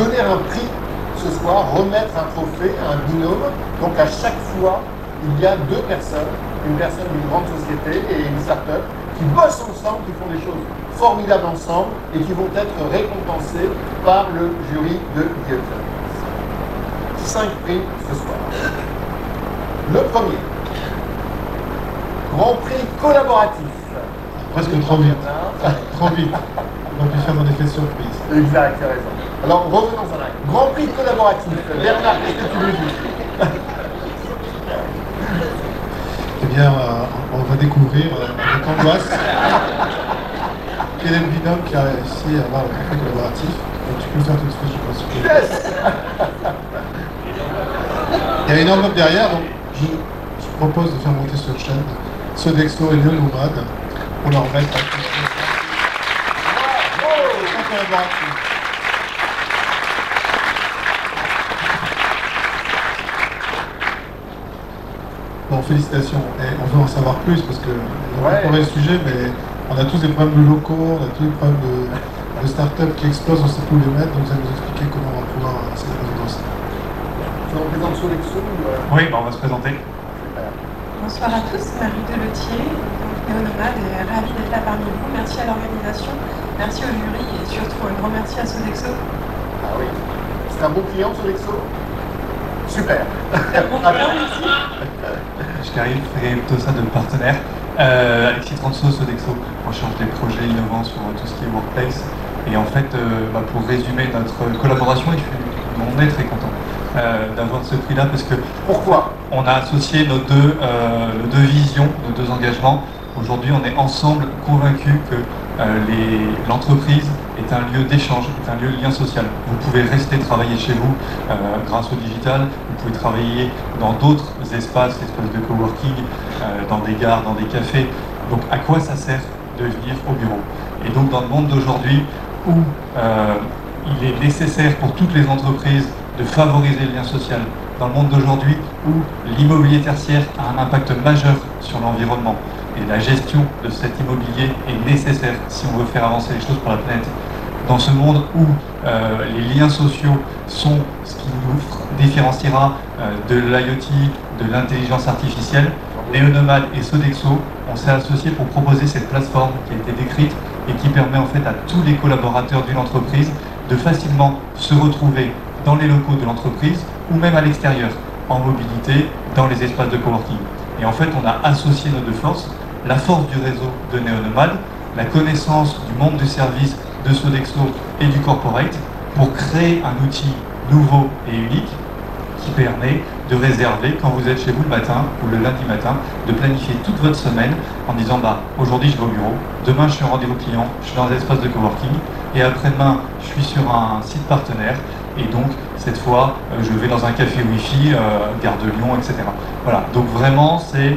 donner un prix ce soir, remettre un trophée à un binôme. Donc à chaque fois, il y a deux personnes, une personne d'une grande société et une start-up, qui bossent ensemble, qui font des choses formidables ensemble et qui vont être récompensées par le jury de Guillaume. 5 prix ce soir. Le premier, Grand Prix collaboratif. Presque trop vite. Trop vite. On va plus faire mon effet de surprise. Exact, tu as raison. Alors, revenons en arrière. Grand Prix collaboratif. Bernard, qu'est-ce que tu veux dire? Eh bien, on va découvrir avec angoisse quel est le binôme qui a réussi à avoir le Grand Prix collaboratif. Donc, tu peux le faire tout de suite, je pense. Yes. Il y a une enveloppe derrière, donc je propose de faire monter sur chaîne Sodexo et Neonomad pour leur mettre à tous. Bon, félicitations. Et on veut en savoir plus parce que on va explorer le sujet, mais on a tous des problèmes de locaux, on a tous des problèmes de start-up qui explosent, on ne sait plus où les mettre, donc vous allez nous expliquer comment on va pouvoir résoudre ça. Tu représentes Sodexo ou Oui, on va se présenter. Bonsoir à tous, Marie Deletier, Neonomad, et ravie d'être là parmi vous. Merci à l'organisation, merci au jury et surtout un grand merci à Sodexo. Ah oui. C'est un bon client, Sodexo? Super. Bon client, merci. Je t'arrive, Frédéric Tossa de partenaire. Alexis Transo, Sodexo, on charge des projets innovants sur tout ce qui est workplace. Et en fait, pour résumer notre collaboration, on est très content d'avoir ce prix-là parce que Pourquoi? on a associé nos deux visions, nos deux engagements. Aujourd'hui, on est ensemble convaincus que l'entreprise est un lieu d'échange, est un lieu de lien social. Vous pouvez rester travailler chez vous grâce au digital, vous pouvez travailler dans d'autres espaces de coworking, dans des gares, dans des cafés. Donc à quoi ça sert de venir au bureau? Et donc dans le monde d'aujourd'hui où il est nécessaire pour toutes les entreprises de favoriser le lien social, dans le monde d'aujourd'hui où l'immobilier tertiaire a un impact majeur sur l'environnement et la gestion de cet immobilier est nécessaire si on veut faire avancer les choses pour la planète. Dans ce monde où les liens sociaux sont ce qui nous différenciera de l'IoT, de l'intelligence artificielle, Neonomad et Sodexo, on s'est associés pour proposer cette plateforme qui a été décrite et qui permet en fait à tous les collaborateurs d'une entreprise de facilement se retrouver dans les locaux de l'entreprise ou même à l'extérieur, en mobilité, dans les espaces de coworking. Et en fait, on a associé nos deux forces, la force du réseau de Neonomad, la connaissance du monde du service de Sodexo et du corporate, pour créer un outil nouveau et unique qui permet de réserver, quand vous êtes chez vous le matin ou le lundi matin, de planifier toute votre semaine en disant aujourd'hui je vais au bureau, demain je suis en rendez-vous client, je suis dans un espace de coworking, et après-demain je suis sur un site partenaire, et donc cette fois je vais dans un café Wi-Fi, gare de Lyon, etc. Voilà, donc vraiment c'est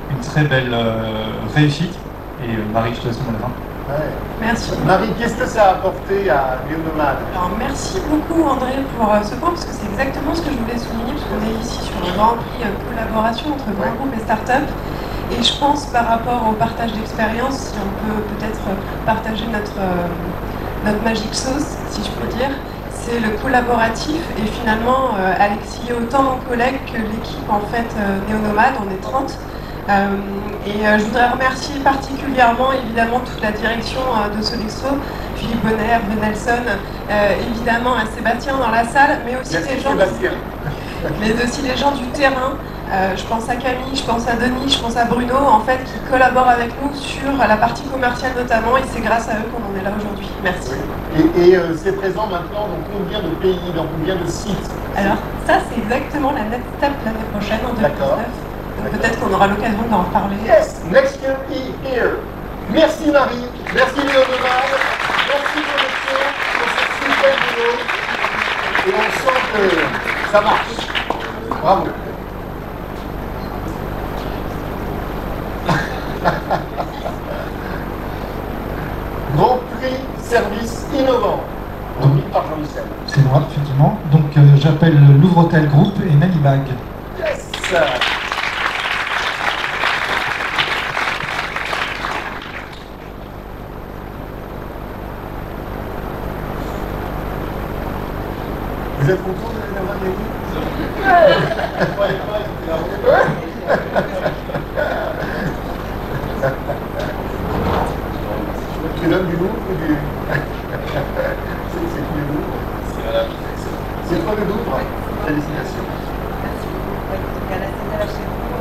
une très belle réussite, et Marie, je te laisse le mot de la fin. Ouais. Merci. Marie, qu'est-ce que ça a apporté à Neonomad? Alors merci beaucoup André pour ce point, parce que c'est exactement ce que je voulais souligner, parce qu'on est ici sur un grand prix collaboration entre grands groupes et start-up. Et je pense par rapport au partage d'expérience, si on peut peut-être partager notre magic sauce, si je peux dire, c'est le collaboratif. Et finalement, Alexis, autant mon collègue que l'équipe en fait Neonomad, on est 30. Je voudrais remercier particulièrement évidemment toute la direction de Sodexo, Philippe Bonnet, Hervé Nelson, évidemment à Sébastien dans la salle, mais aussi les gens du terrain. Je pense à Camille, je pense à Denis, je pense à Bruno, en fait, qui collaborent avec nous sur la partie commerciale notamment, et c'est grâce à eux qu'on en est là aujourd'hui. Merci. Et c'est présent maintenant dans combien de pays, dans combien de sites? Alors ça, c'est exactement la next step l'année prochaine, en 2019. Donc peut-être qu'on aura l'occasion d'en reparler. Yes, next year here. Merci Marie, merci Neonomad, merci Sodexo pour ce super boulot. Et on sent que ça marche. Bravo. Grand Prix Service Innovant, remis par Jean-Michel. C'est moi, effectivement. Donc j'appelle Louvre Hôtel Group et Nanibag. Yes. Vous êtes content d'avoir gagné? Tu es l'homme du Louvre ou du... C'est qui le Louvre? C'est toi le Louvre? Félicitations. Merci beaucoup. Donc à la CNRH chez vous,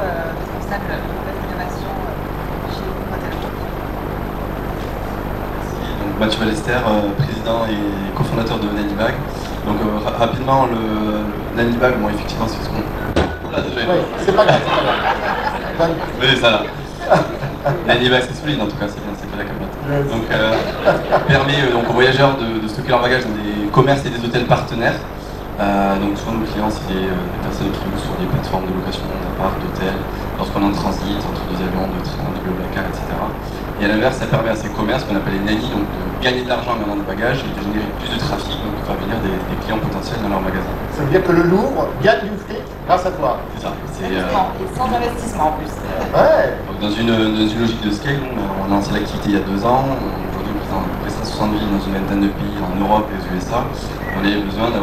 responsable de l'innovation chez Confondateur. Donc Mathieu Ballester, président et cofondateur de Nanibag. Donc rapidement, le Nanibag, bon effectivement c'est ce qu'on... Oui, c'est pas grave, c'est pas grave. Oui, ça là. Nanibag c'est solide en tout cas, c'est bien, c'est pas la capote. Donc permet donc aux voyageurs de stocker leurs bagages dans des commerces et des hôtels partenaires. Donc souvent nos clients c'est des personnes qui louent sur des plateformes de location d'appart, d'hôtels, lorsqu'on est en transit, entre deux avions, de trains, de Blablacar, etc. Et à l'inverse, ça permet à ces commerces qu'on appelle les nannies, donc de gagner de l'argent en vendant des bagages et de générer plus de trafic, donc de faire venir des clients potentiels dans leur magasin. Ça veut dire que le Louvre gagne du fric grâce à toi. C'est ça. Et sans investissement en plus. Ouais. Donc dans une logique de scale, on a lancé l'activité il y a 2 ans. Aujourd'hui, on présente à peu près 160 villes dans une vingtaine de pays en Europe et aux USA. On a besoin de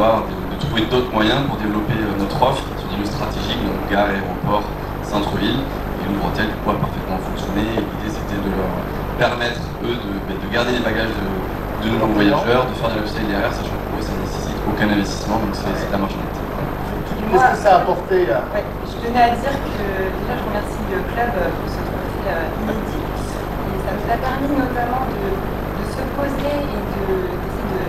trouver d'autres moyens pour développer notre offre sur des lieux stratégiques, donc gare, aéroport, centre-ville. Et Louvre Hôtel, du coup, a parfaitement fonctionné. L'idée, c'était de leur permettre, eux, de garder les bagages de nos voyageurs, de faire de l'upsell derrière, sachant que pour eux, ça ne nécessite aucun investissement, donc c'est de la marginalité. Qu'est-ce que ça a apporté Ouais, je tenais à dire que déjà je remercie le club pour ce trophée inédit. Et ça nous a permis notamment de se poser et d'essayer de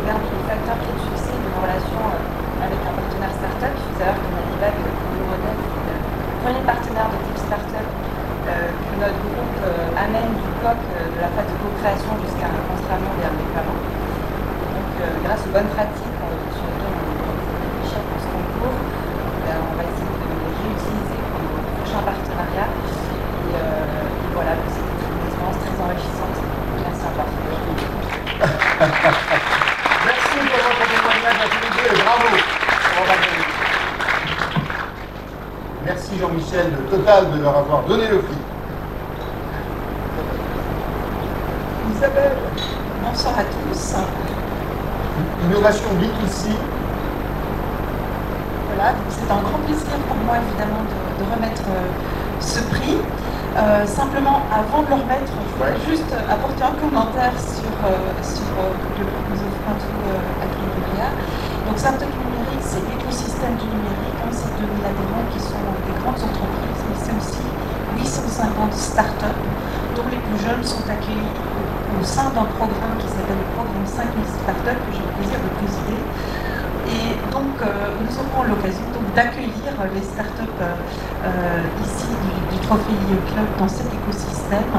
regarder les facteurs clés de succès de nos relations avec un partenaire start-up. Il faut savoir qu'on a des bacs pour le modèle, c'est le premier partenaire de type start-up que notre groupe amène du POC, de la phase de co-création jusqu'à un construction vers le déploiement. Donc grâce aux bonnes pratiques sur lesquelles on réfléchit pour ce concours, on va essayer de les réutiliser pour nos prochains partenariats. Et voilà, c'était une expérience très enrichissante. Merci encore. Merci pour votre témoignage à tous les deux et bravo. Merci Jean-Michel de Total de leur avoir donné le prix. Isabelle. Bonsoir à tous. Innovation B2C. Voilà, c'est un grand plaisir pour moi évidemment de remettre ce prix. Simplement, avant de le remettre, je voudrais juste apporter un commentaire sur le prix que nous offrons à Clinuria. Donc, Startup numérique, c'est l'écosystème du numérique. C'est 2000 adhérents qui sont des grandes entreprises, mais c'est aussi 850 startups, dont les plus jeunes sont accueillis au sein d'un programme qui s'appelle le programme 5000 startups, que j'ai le plaisir de présider. Et donc, nous aurons l'occasion d'accueillir les startups ici du Trophée IE Club dans cet écosystème.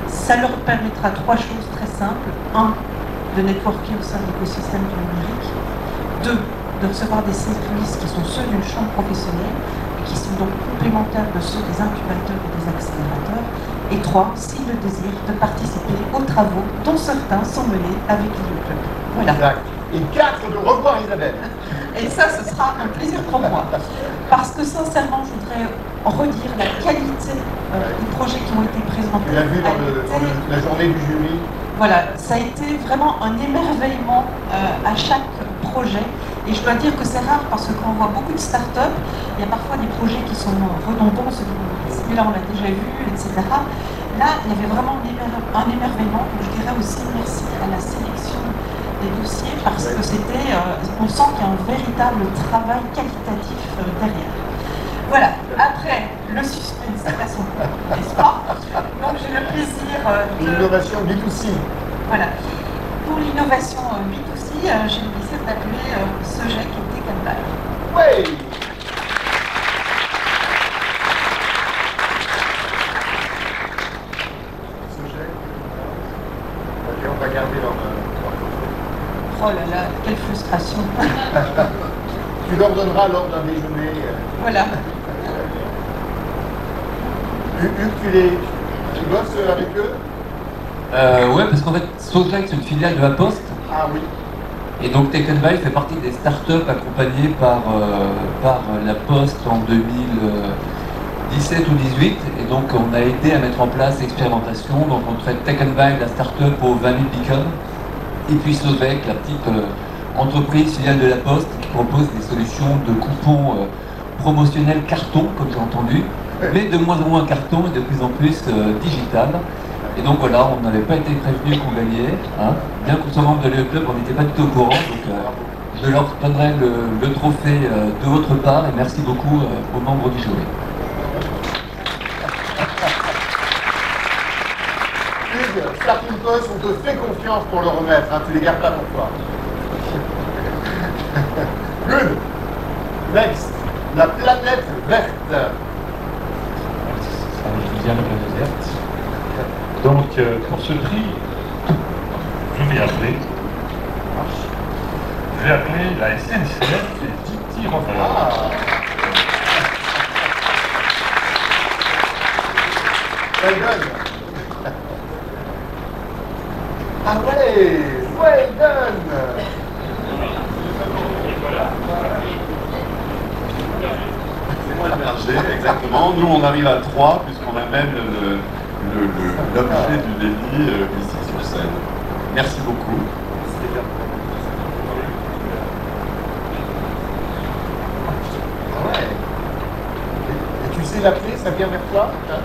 Ça leur permettra 3 choses très simples. 1, de networker au sein de l'écosystème du numérique. 2, de recevoir des services qui sont ceux d'une chambre professionnelle et qui sont donc complémentaires de ceux des incubateurs et des accélérateurs. Et 3, s'ils le désirent, de participer aux travaux dont certains sont menés avec l'IE Club. Voilà. Exact. Et 4, de revoir Isabelle. Et ça, ce sera un plaisir pour moi. Parce que sincèrement, je voudrais redire la qualité des projets qui ont été présentés. Tu l'as vu dans la journée du jury. Voilà, ça a été vraiment un émerveillement à chaque projet. Et je dois dire que c'est rare parce que quand on voit beaucoup de startups, il y a parfois des projets qui sont redondants, celui-là on l'a déjà vu, etc. Là, il y avait vraiment un émerveillement. Je dirais aussi merci à la sélection des dossiers parce que c'était, on sent qu'il y a un véritable travail qualitatif derrière. Voilà, après, le suspense à son compte, n'est-ce pas? Donc j'ai le plaisir de... L'innovation B2C. Voilà. Pour l'innovation B2C, j'ai le plaisir d'appeler ce jet qui était Canva. Oui. Ce jet. Ok, on va garder leur Oh là là, quelle frustration. Tu leur donneras lors d'un déjeuner. Voilà. Hugues, tu bosses avec eux? Ouais, parce qu'en fait, Soject, c'est une filiale de la Poste. Ah oui. Et donc Tech and Buy fait partie des startups accompagnées par la Poste en 2017 ou 2018. Et donc on a aidé à mettre en place l'expérimentation. Donc on traite Tech and Buy, la startup aux 20 000 beacons. Et puis Soject, la petite entreprise filiale de la Poste qui propose des solutions de coupons promotionnels carton, comme j'ai entendu, mais de moins en moins carton et de plus en plus digital. Et donc voilà, on n'avait pas été prévenu qu'on gagnait. Hein. Bien qu'on soit membre de l'EE Club, on n'était pas du tout au courant. Donc je leur donnerai le trophée de votre part et merci beaucoup aux membres du jury. Hugues, Starting Post, on te fait confiance pour le remettre, hein, tu les gardes pas pour toi. Good. Next, la planète verte. Ça je viens de la planète verte. Donc pour ce prix, je vais appeler la SNCF et Titi Rover. Well done. Ah ouais, well done. C'est moi le berger, exactement. Nous on arrive à 3 puisqu'on amène l'objet du délit ici sur scène. Merci beaucoup. Ah ouais. Et tu sais l'appeler, ça vient vers toi, hein?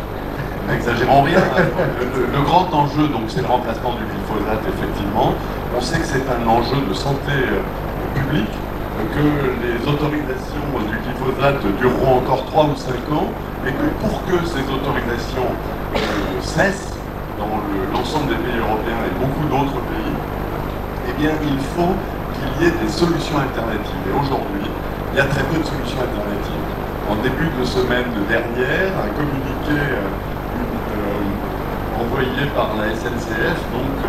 N'exagérons rien. Le grand enjeu, donc, c'est le remplacement du glyphosate, effectivement. On sait que c'est un enjeu de santé publique, que les autorisations du glyphosate dureront encore 3 ou 5 ans, et que pour que ces autorisations cessent dans l'ensemble des pays européens et beaucoup d'autres pays, eh bien, il faut qu'il y ait des solutions alternatives. Et aujourd'hui, il y a très peu de solutions alternatives. En début de semaine dernière, un communiqué envoyé par la SNCF donc,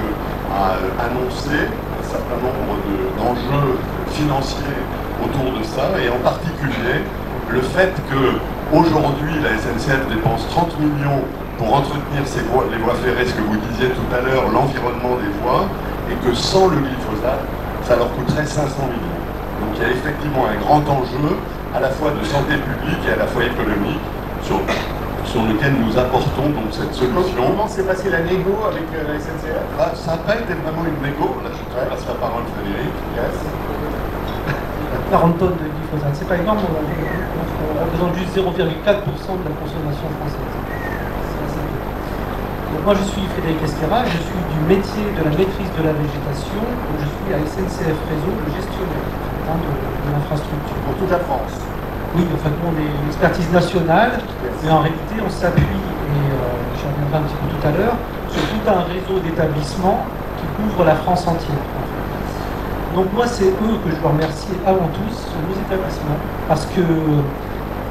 a annoncé un certain nombre d'enjeux financiers autour de ça, et en particulier le fait que aujourd'hui la SNCF dépense 30 millions pour entretenir les voies ferrées, ce que vous disiez tout à l'heure, l'environnement des voies, et que sans le glyphosate, ça leur coûterait 500 millions. Donc il y a effectivement un grand enjeu à la fois de santé publique et à la fois économique sur lequel nous apportons donc cette solution. Comment s'est passée la négo avec la SNCF? Ça n'a pas été vraiment une négo. Là, je te passe la parole, Frédéric. Yes. 40 tonnes de glyphosate, c'est pas énorme, on représente juste 0,4% de la consommation française. Donc moi je suis Frédéric Esquera, je suis du métier de la maîtrise de la végétation, donc je suis à SNCF Réseau, le gestionnaire de l'infrastructure. Pour toute la France. Oui, en fait, on est une expertise nationale, mais en réalité, on s'appuie, et j'y reviendrai un petit peu tout à l'heure, sur tout un réseau d'établissements qui couvre la France entière. En fait. Donc moi, c'est eux que je dois remercier avant tout, ce sont nos établissements, parce que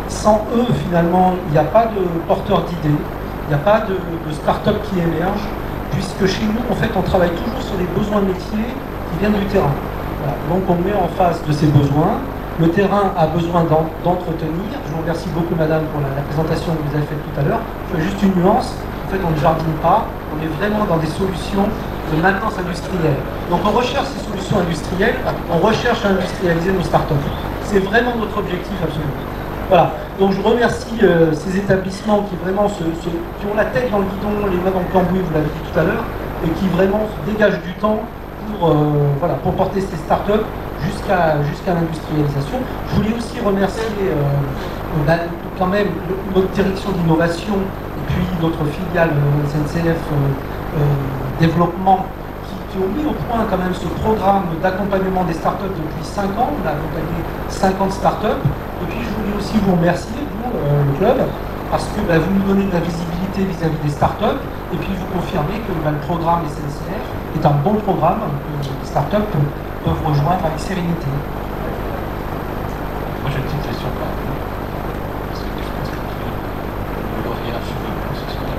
sans eux, finalement, il n'y a pas de porteurs d'idées, il n'y a pas de start-up qui émerge, puisque chez nous, en fait, on travaille toujours sur les besoins métiers qui viennent du terrain. Voilà. Donc on met en face de ces besoins. Le terrain a besoin d'entretenir. Je vous remercie beaucoup, madame, pour la présentation que vous avez faite tout à l'heure. Je fais juste une nuance. En fait, on ne jardine pas. On est vraiment dans des solutions de maintenance industrielle. Donc, on recherche ces solutions industrielles. On recherche à industrialiser nos startups. C'est vraiment notre objectif absolument. Voilà. Donc, je remercie ces établissements qui vraiment qui ont la tête dans le guidon, les mains dans le cambouis, vous l'avez dit tout à l'heure, et qui vraiment se dégagent du temps pour porter ces startups jusqu'à l'industrialisation. Je voulais aussi remercier quand même notre direction d'innovation et puis notre filiale SNCF Développement qui ont mis au point quand même ce programme d'accompagnement des startups depuis 5 ans. On a accompagné 50 startups. Et puis je voulais aussi vous remercier, vous, le club, parce que vous nous donnez de la visibilité vis-à-vis des startups et puis vous confirmez que le programme SNCF est un bon programme que les startups peuvent rejoindre avec sérénité. Moi j'ai une petite question par rapport. Parce que je pense que vous l'auriez affirmé ce soir.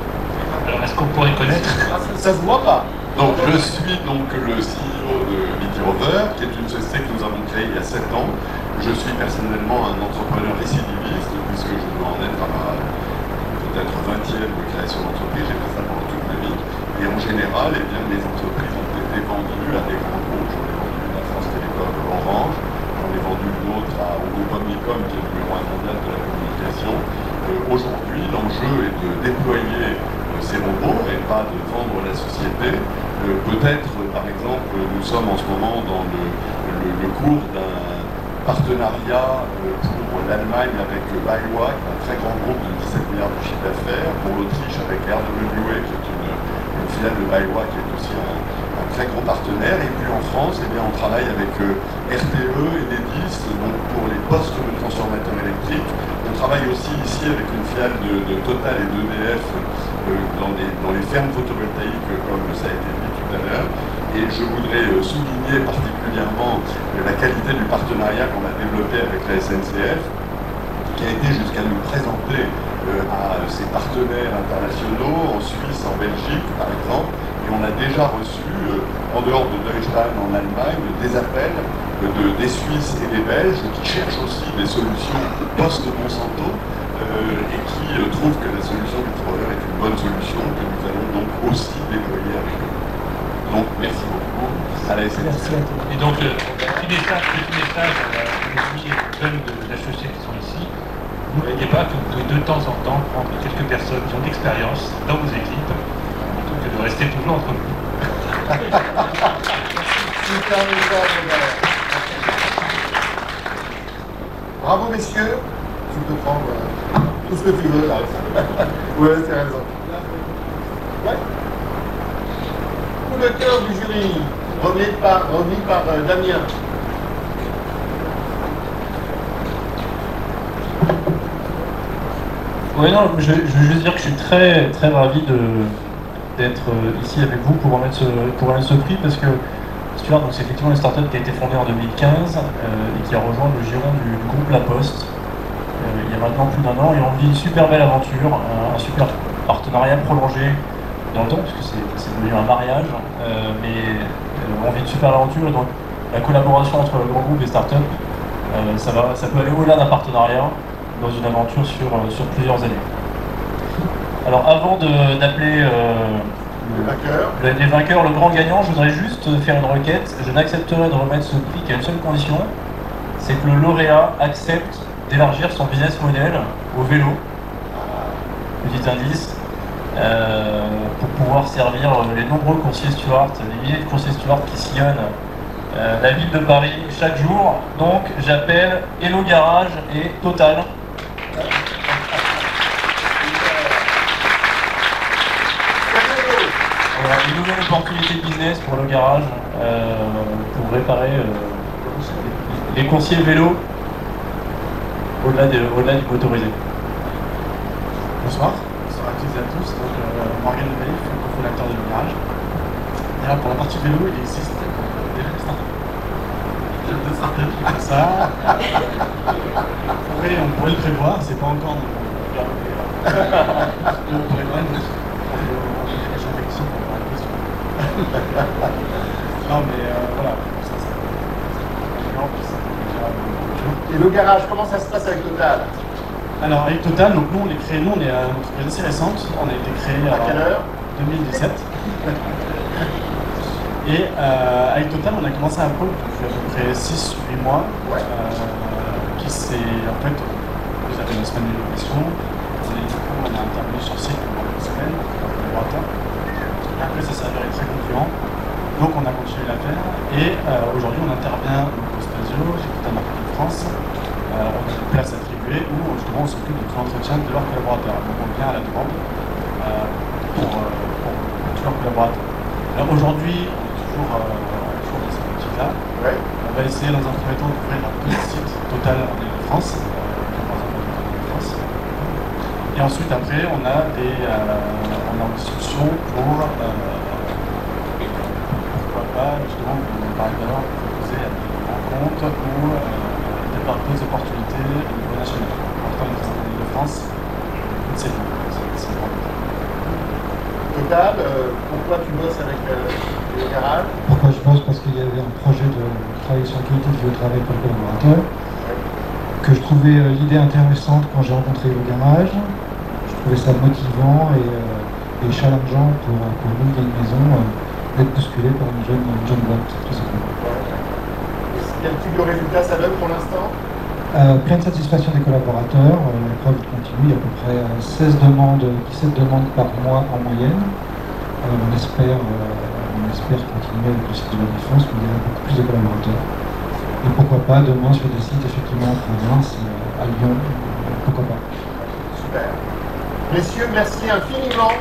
Alors est-ce qu'on pourrait connaître? Ça se voit pas. Donc je suis donc le CEO de Titi Rover, qui est une société que nous avons créée il y a 7 ans. Je suis personnellement un entrepreneur récidiviste, puisque je dois en être à ma peut-être 20e création d'entreprise. J'ai fait ça pendant toute ma vie. Et en général, eh bien, mes entreprises ont été vendues à des grands groupes. J'en ai vendu une à France Télécom Orange, j'en ai vendu une autre au groupe Omnicom, qui est le numéro 1 mondial de la communication. Aujourd'hui, l'enjeu est de déployer ces robots et pas de vendre la société. Peut-être, par exemple, nous sommes en ce moment dans le cours d'un partenariat pour l'Allemagne avec BayWa, qui est un très grand groupe de 17 milliards de chiffre d'affaires, pour l'Autriche avec RWE, qui est une filiale de BayWa, qui est aussi un très gros partenaire. Et puis en France, eh bien, on travaille avec RTE et Enedis, donc pour les postes de transformateurs électriques. On travaille aussi ici avec une filiale de Total et d'EDF dans les fermes photovoltaïques, comme ça a été dit tout à l'heure. Et je voudrais souligner particulièrement la qualité du partenariat qu'on a développé avec la SNCF, qui a été jusqu'à nous présenter à ses partenaires internationaux, en Suisse, en Belgique par exemple. Et on a déjà reçu, en dehors de Deutschland en Allemagne, des appels des Suisses et des Belges qui cherchent aussi des solutions post-Monsanto et qui trouvent que la solution du Prover est une bonne solution que nous allons donc aussi déployer avec eux. Donc merci beaucoup à la SNCF. Et donc le petit message aux amis et aux jeunes de l'HEC qui sont ici, n'oubliez pas que vous pouvez de temps en temps prendre quelques personnes qui ont de l'expérience dans vos équipes, plutôt que de rester toujours entre vous. Super message, bravo messieurs, tu peux prendre tout ce que tu veux là. Ouais, c'est raison. Ouais. Coup de cœur du jury, remis par Damien. Oui, non, je veux juste dire que je suis très ravi d'être ici avec vous pour remettre ce prix, parce que Stuart, c'est effectivement une start-up qui a été fondée en 2015 et qui a rejoint le giron du groupe La Poste il y a maintenant plus d'1 an, et on vit une super belle aventure, un super partenariat prolongé dans le temps, puisque c'est devenu un mariage, mais on vit une super aventure, et donc la collaboration entre le grand groupe et start-up, ça peut aller au-delà d'un partenariat dans une aventure sur plusieurs années. Alors avant d'appeler les vainqueurs, le grand gagnant, je voudrais juste faire une requête. Je n'accepterai de remettre ce prix qu'à une seule condition, c'est que le lauréat accepte d'élargir son business model au vélo, petit indice, pour pouvoir servir les nombreux coursiers Stuart, les milliers de coursiers Stuart qui sillonnent la ville de Paris chaque jour. Donc j'appelle Hello Garage et Total. Une nouvelle opportunité de business pour le garage pour réparer les coursiers vélo au-delà du motorisé. Bonsoir à toutes et à tous. Donc, Morgan Levaïf, cofondateur de Garage. Et là, pour la partie vélo, il existe déjà des startups. Deux startups qui font ça. On pourrait le prévoir, c'est pas encore dans le programme. Non mais voilà. Et le garage, comment ça se passe avec Total? Alors avec Total, donc nous on est une entreprise assez récente. On a été créé à quelle heure? 2017. Et avec Total, on a commencé un pôle depuis à peu près 6-8 mois, qui s'est en fait, vous avez une semaine d'innovation. On a intervenu sur site pendant une semaine, dans le laboratoire. Après, ça s'est avéré très concluant, donc on a continué à faire. Et aujourd'hui, on intervient au Stasio, chez Total Marketing France. On a une place attribuée où justement on s'occupe de tout l'entretien de leurs collaborateurs. Donc on vient à la demande pour tous leurs collaborateurs. Alors aujourd'hui, on est toujours dans cette optique-là. On va essayer dans un premier temps d'ouvrir un petit site Total en Ile-de-France. Et ensuite, après, on a en discussion pour pourquoi pas, justement, comme on parlait tout à l'heure, proposer des rencontres ou des opportunités au niveau national. Pour l'instant, on est présent en Ile-de-France, c'est bon. Total, pourquoi tu bosses avec le garage? Pourquoi je bosse? Parce qu'il y avait un projet de travailler sur la qualité de vie au travail pour le collaborateur, que je trouvais l'idée intéressante quand j'ai rencontré le garage. Je trouvais ça motivant et challengeant pour nous, dans une maison, d'être bousculé par une jeune boîte, tout simplement. Quel type de résultat ça donne pour l'instant? Pleine satisfaction des collaborateurs, la preuve continue, il y a à peu près 17 demandes par mois en moyenne. On espère continuer avec le site de la Défense, mais il y a beaucoup plus de collaborateurs. Et pourquoi pas demain sur des sites effectivement en province, à Lyon, pourquoi pas. Super. Messieurs, merci infiniment.